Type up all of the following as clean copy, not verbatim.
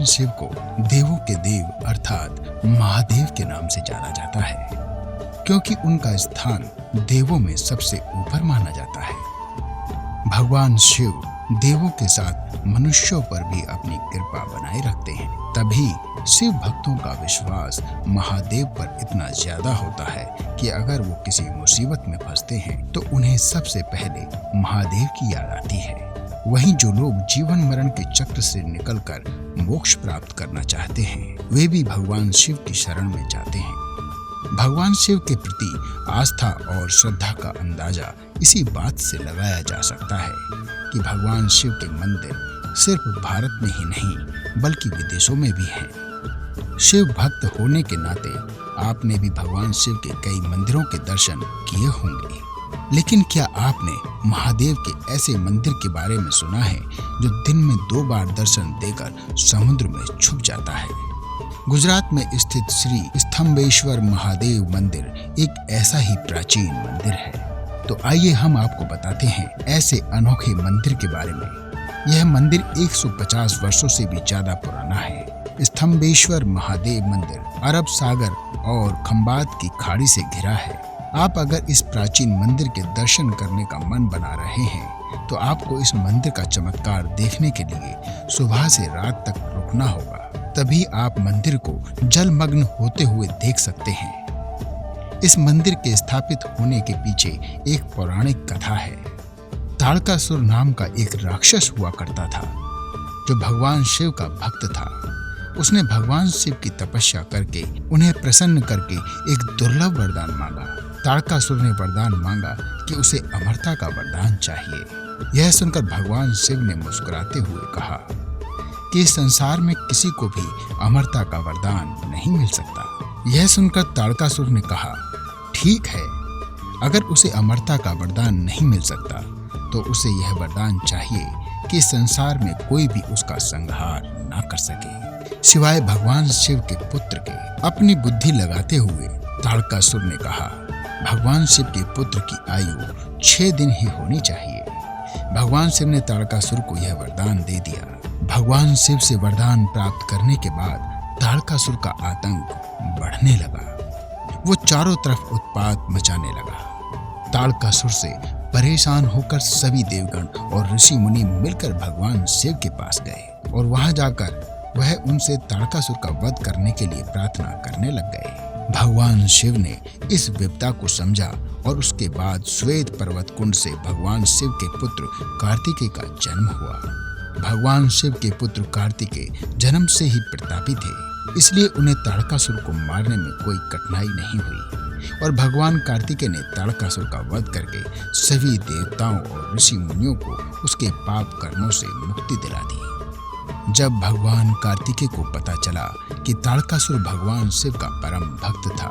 भगवान शिव को देवों के देव अर्थात महादेव के नाम से जाना जाता है, क्योंकि उनका स्थान देवों में सबसे ऊपर माना जाता है। भगवान शिव देवों के साथ मनुष्यों पर भी अपनी कृपा बनाए रखते हैं। तभी शिव भक्तों का विश्वास महादेव पर इतना ज्यादा होता है कि अगर वो किसी मुसीबत में फंसते हैं तो उन्हें सबसे पहले महादेव की याद आती है। वहीं जो लोग जीवन मरण के चक्र से निकलकर मोक्ष प्राप्त करना चाहते हैं, वे भी भगवान शिव की शरण में जाते हैं। भगवान शिव के प्रति आस्था और श्रद्धा का अंदाजा इसी बात से लगाया जा सकता है कि भगवान शिव के मंदिर सिर्फ भारत में ही नहीं बल्कि विदेशों में भी हैं। शिव भक्त होने के नाते आपने भी भगवान शिव के कई मंदिरों के दर्शन किए होंगे, लेकिन क्या आपने महादेव के ऐसे मंदिर के बारे में सुना है जो दिन में 2 बार दर्शन देकर समुद्र में छुप जाता है? गुजरात में स्थित श्री स्तंभेश्वर महादेव मंदिर एक ऐसा ही प्राचीन मंदिर है। तो आइए हम आपको बताते हैं ऐसे अनोखे मंदिर के बारे में। यह मंदिर 150 वर्षों से भी ज्यादा पुराना है। स्तंभेश्वर महादेव मंदिर अरब सागर और खंबात की खाड़ी से घिरा है। आप अगर इस प्राचीन मंदिर के दर्शन करने का मन बना रहे हैं तो आपको इस मंदिर का चमत्कार देखने के लिए सुबह से रात तक रुकना होगा, तभी आप मंदिर को जलमग्न होते हुए देख सकते हैं। इस मंदिर के स्थापित होने के पीछे एक पौराणिक कथा है। ताड़कासुर नाम का एक राक्षस हुआ करता था जो भगवान शिव का भक्त था। उसने भगवान शिव की तपस्या करके उन्हें प्रसन्न करके एक दुर्लभ वरदान मांगा। ताड़कासुर ने वरदान मांगा कि उसे अमरता का वरदान चाहिए। यह सुनकर भगवान शिव ने मुस्कुराते हुए कहा कि इस संसार में किसी को भी अमरता का वरदान नहीं मिल सकता। यह सुनकर ताड़कासुर ने कहा, ठीक है, अगर उसे अमरता का वरदान नहीं मिल सकता तो उसे यह वरदान चाहिए कि संसार में कोई भी उसका संहार ना कर सके सिवाय भगवान शिव के पुत्र के। अपनी बुद्धि लगाते हुए ताड़कासुर ने कहा, भगवान शिव के पुत्र की आयु 6 दिन ही होनी चाहिए। भगवान शिव ने ताड़कासुर को यह वरदान दे दिया। भगवान शिव से वरदान प्राप्त करने के बाद ताड़कासुर का आतंक बढ़ने लगा। वो चारों तरफ उत्पात मचाने लगा। ताड़कासुर से परेशान होकर सभी देवगण और ऋषि मुनि मिलकर भगवान शिव के पास गए और वहां जाकर वह उनसे ताड़कासुर का वध करने के लिए प्रार्थना करने लग गए। भगवान शिव ने इस विपदा को समझा और उसके बाद श्वेत पर्वत कुंड से भगवान शिव के पुत्र कार्तिकेय का जन्म हुआ। भगवान शिव के पुत्र कार्तिकेय जन्म से ही प्रतापी थे, इसलिए उन्हें ताड़कासुर को मारने में कोई कठिनाई नहीं हुई और भगवान कार्तिकेय ने ताड़कासुर का वध करके सभी देवताओं और ऋषि मुनियों को उसके पाप कर्मों से मुक्ति दिला दी। जब भगवान कार्तिकेय को पता चला कि ताड़कासुर भगवान शिव का परम भक्त था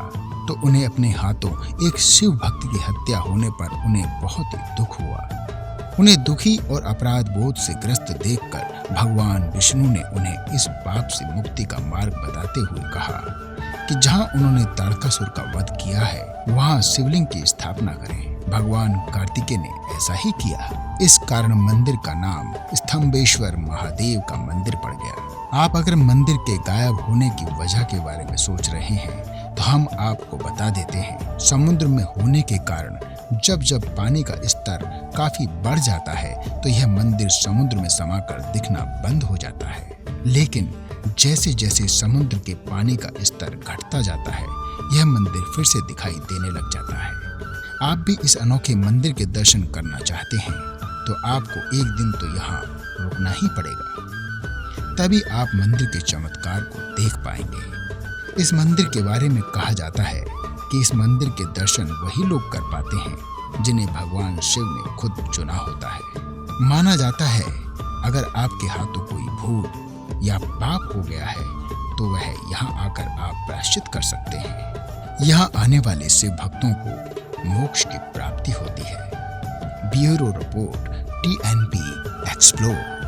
तो उन्हें अपने हाथों एक शिव भक्त की हत्या होने पर उन्हें बहुत ही दुख हुआ। उन्हें दुखी और अपराध बोध से ग्रस्त देखकर भगवान विष्णु ने उन्हें इस पाप से मुक्ति का मार्ग बताते हुए कहा कि जहां उन्होंने ताड़कासुर का वध किया है वहां शिवलिंग की स्थापना करें। भगवान कार्तिकेय ने ऐसा ही किया। इस कारण मंदिर का नाम स्तंभेश्वर महादेव का मंदिर पड़ गया। आप अगर मंदिर के गायब होने की वजह के बारे में सोच रहे हैं तो हम आपको बता देते हैं। समुद्र में होने के कारण जब जब पानी का स्तर काफी बढ़ जाता है तो यह मंदिर समुद्र में समाकर दिखना बंद हो जाता है, लेकिन जैसे जैसे समुद्र के पानी का स्तर घटता जाता है यह मंदिर फिर से दिखाई देने लग जाता है। आप भी इस अनोखे मंदिर के दर्शन करना चाहते हैं तो आपको एक दिन तो यहाँ रुकना ही पड़ेगा, तभी आप मंदिर के चमत्कार को देख पाएंगे। इस मंदिर के बारे में कहा जाता है कि इस मंदिर के दर्शन वही लोग कर पाते हैं जिन्हें भगवान शिव ने खुद चुना होता है। माना जाता है अगर आपके हाथों कोई भूत या पाप हो गया है तो वह यहाँ आकर आप प्रायश्चित कर सकते हैं। यहाँ आने वाले शिव भक्तों को मोक्ष की प्राप्ति होती है। Bureau report TNP explore.